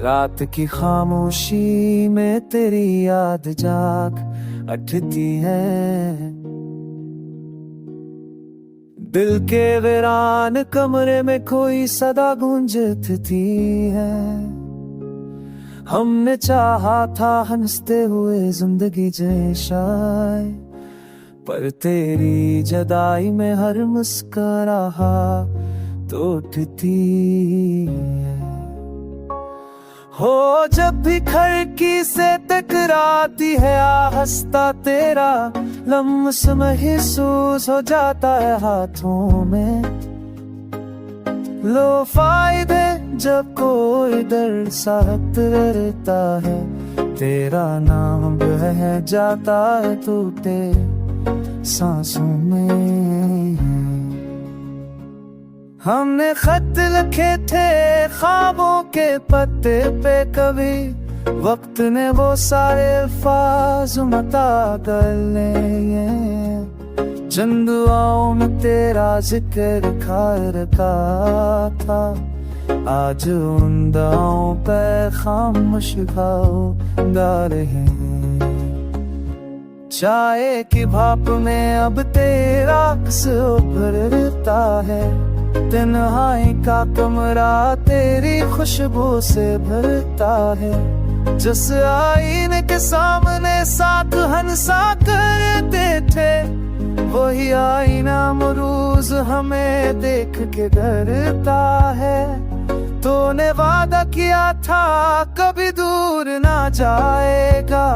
रात की खामोशी में तेरी याद जाग उठती है। दिल के वीरान कमरे में कोई सदा गूंजती है। हमने चाहा था हंसते हुए जिंदगी जैशाए, पर तेरी जुदाई में हर मुस्कुराहट तो उठती है। हो जब भी खिड़की से टकराती है हंसता तेरा लम्स महसूस हो जाता है हाथों में। लो फायदे जब कोई दर्द साथ रहता है, तेरा नाम बह जाता है टूटे सांसों में। हमने खत लिखे थे ख्वाबों के पत्ते पे, कभी वक्त ने वो सारे अल्फाज मिटा डाले। चंद दुआओं में तेरा जिक्र करता था, आज उन दुआओं पे खामोश डाल हैं। चाय की भाप में अब तेरा अक्स उभरता है, तन्हाई का कमरा तेरी खुशबू से भरता है। जिस आईने के सामने साथ हंसा करते थे, वही आईना मरूज हमें देख के डरता है। तूने वादा किया था कभी दूर ना जाएगा,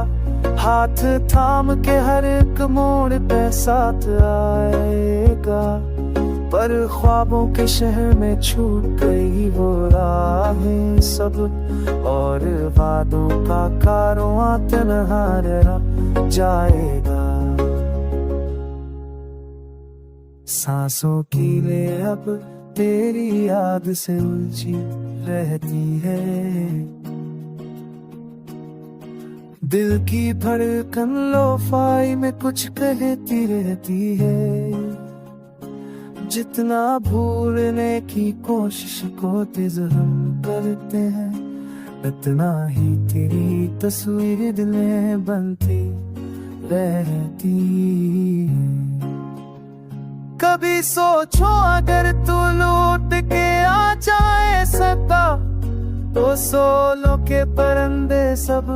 हाथ थाम के हर एक मोड़ पे साथ आएगा। पर ख्वाबों के शहर में छूट गई वो राहें सब, और वादों का कारवां तन्हा रह जाएगा। सांसों की ले अब तेरी याद से उलझी रहती है। दिल की धड़कन लोफाई में कुछ कहती रहती है। जितना भूलने की कोशिश को तेज हम करते हैं, इतना ही तेरी तस्वीर दिल में बनती रहती है। कभी सोचो अगर तू लौट के आ जाए सदा, तो सोलों के परिंदे सब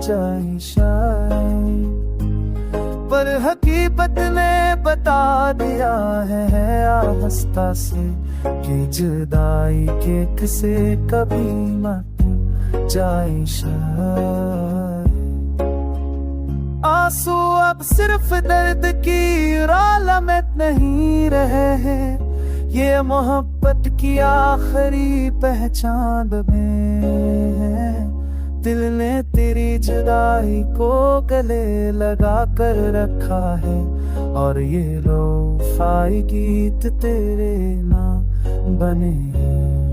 जाए शायद। पर हकीकत ने बता दिया है आहिस्ता से कि जुदाई के किसे कभी मत जाए शायद। आंसू अब सिर्फ दर्द की अलामत नहीं रहे हैं, ये मोहब्बत की आखिरी पहचान में है। दिल ने तेरी जुदाई को गले लगा कर रखा है, और ये लो फाई गीत तेरे नाम बने हैं।